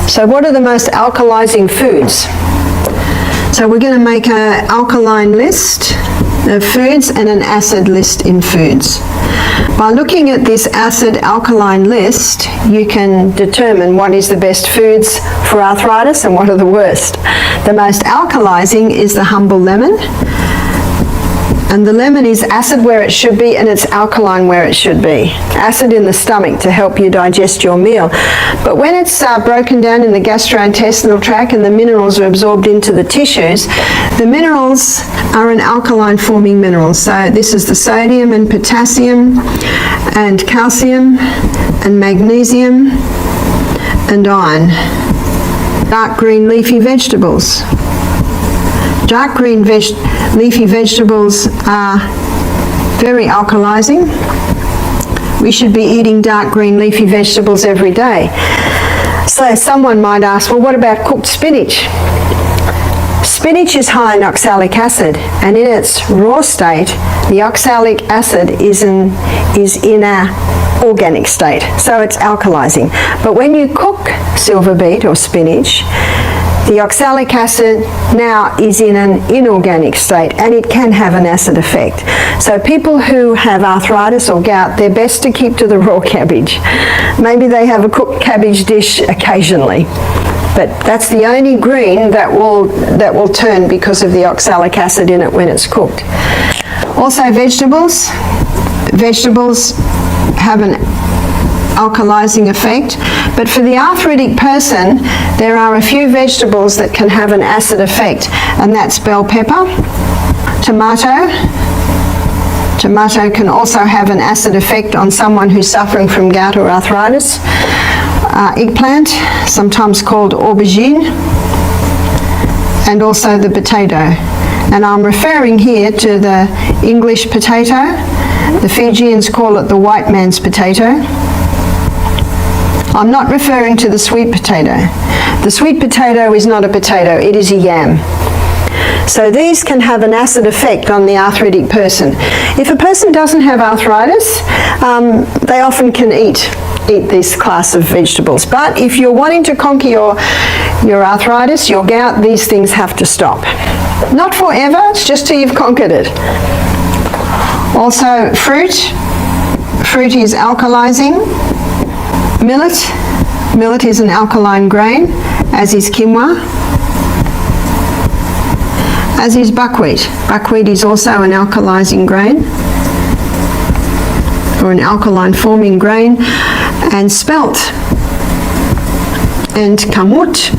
So what are the most alkalizing foods? So we're going to make an alkaline list of foods and an acid list in foods. By looking at this acid alkaline list, you can determine what is the best foods for arthritis and what are the worst. The most alkalizing is the humble lemon. And the lemon is acid where it should be and it's alkaline where it should be. Acid in the stomach to help you digest your meal. But when it's broken down in the gastrointestinal tract and the minerals are absorbed into the tissues, the minerals are an alkaline forming mineral. So this is the sodium and potassium and calcium and magnesium and iron. Dark green leafy vegetables. Dark green leafy vegetables are very alkalizing. We should be eating dark green leafy vegetables every day. So someone might ask, well, what about cooked spinach? Spinach is high in oxalic acid, and in its raw state, the oxalic acid is in an organic state, so it's alkalizing. But when you cook silver beet or spinach, the oxalic acid now is in an inorganic state and it can have an acid effect. So people who have arthritis or gout, they're best to keep to the raw cabbage. Maybe they have a cooked cabbage dish occasionally, but that's the only green that will turn because of the oxalic acid in it when it's cooked. Also vegetables. Vegetables have an alkalizing effect, but for the arthritic person there are a few vegetables that can have an acid effect, and that's bell pepper, tomato. Tomato can also have an acid effect on someone who's suffering from gout or arthritis. Eggplant, sometimes called aubergine, and also the potato. And I'm referring here to the English potato. The Fijians call it the white man's potato. I'm not referring to the sweet potato. The sweet potato is not a potato, it is a yam. So these can have an acid effect on the arthritic person. If a person doesn't have arthritis, they often can eat this class of vegetables. But if you're wanting to conquer your arthritis, your gout, these things have to stop. Not forever, it's just till you've conquered it. Also fruit. Fruit is alkalizing. Millet is an alkaline grain, as is quinoa, as is buckwheat. Buckwheat is also an alkalizing grain, or an alkaline forming grain, and spelt and kamut.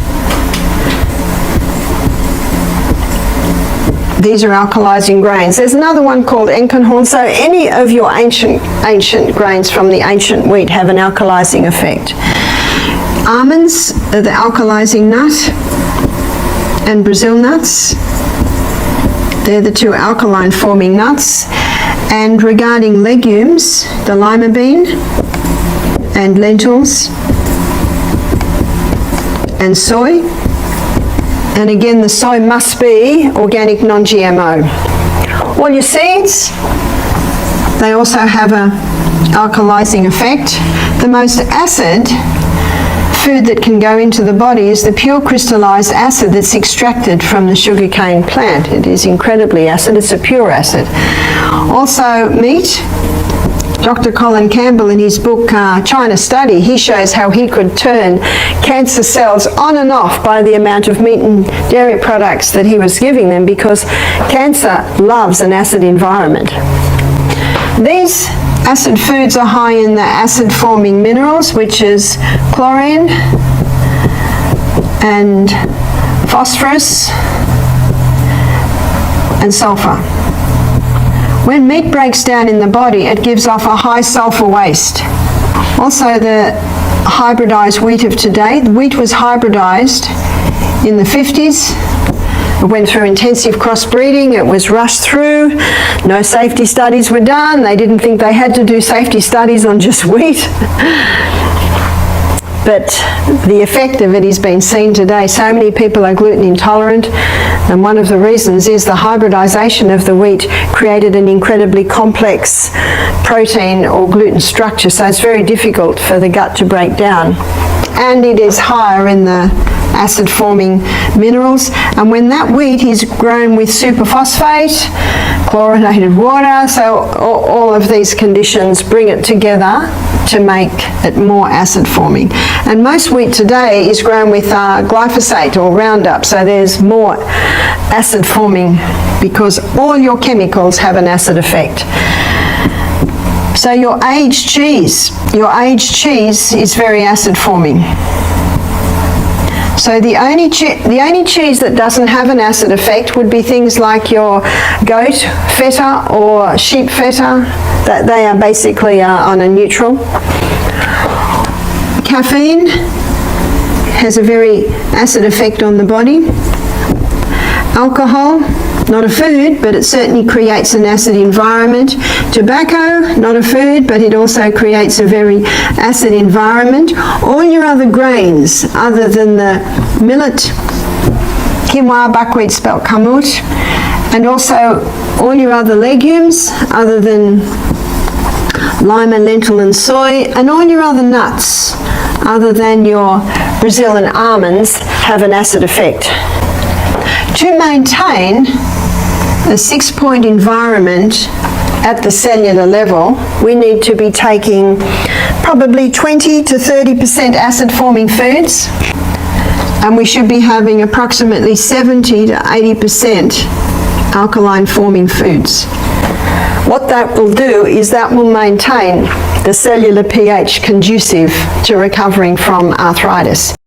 These are alkalizing grains. There's another one called enkenhorn. So any of your ancient grains from the ancient wheat have an alkalizing effect. Almonds are the alkalizing nut, and Brazil nuts. They're the two alkaline forming nuts. And regarding legumes, the lima bean and lentils and soy. And again, the soy must be organic, non-GMO. All your seeds, they also have an alkalizing effect. The most acid food that can go into the body is the pure crystallized acid that's extracted from the sugarcane plant. It is incredibly acid, it's a pure acid. Also meat. Dr. Colin Campbell, in his book China Study, he shows how he could turn cancer cells on and off by the amount of meat and dairy products that he was giving them, because cancer loves an acid environment. These acid foods are high in the acid-forming minerals, which is chlorine and phosphorus and sulfur. When meat breaks down in the body, it gives off a high sulfur waste. Also, the hybridized wheat of today, the wheat was hybridized in the 50s. It went through intensive crossbreeding, it was rushed through, no safety studies were done, they didn't think they had to do safety studies on just wheat. But the effect of it is being seen today. So many people are gluten intolerant, and one of the reasons is the hybridization of the wheat created an incredibly complex protein or gluten structure, so it's very difficult for the gut to break down. and it is higher in the acid-forming minerals. And when that wheat is grown with superphosphate, chlorinated water, so all of these conditions bring it together to make it more acid-forming. And most wheat today is grown with glyphosate or Roundup, so there's more acid-forming because all your chemicals have an acid effect. So your aged cheese is very acid-forming. So the only cheese that doesn't have an acid effect would be things like your goat feta or sheep feta. That they are basically on a neutral. Caffeine has a very acid effect on the body. Alcohol, not a food, but it certainly creates an acid environment. Tobacco, not a food, but it also creates a very acid environment. All your other grains, other than the millet, quinoa, buckwheat spelt kamut, and also all your other legumes, other than lima, lentil and soy, and all your other nuts, other than your Brazilian almonds, have an acid effect. To maintain a 6-point environment at the cellular level, we need to be taking probably 20 to 30% acid-forming foods, and we should be having approximately 70 to 80% alkaline-forming foods. What that will do is that will maintain the cellular pH conducive to recovering from arthritis.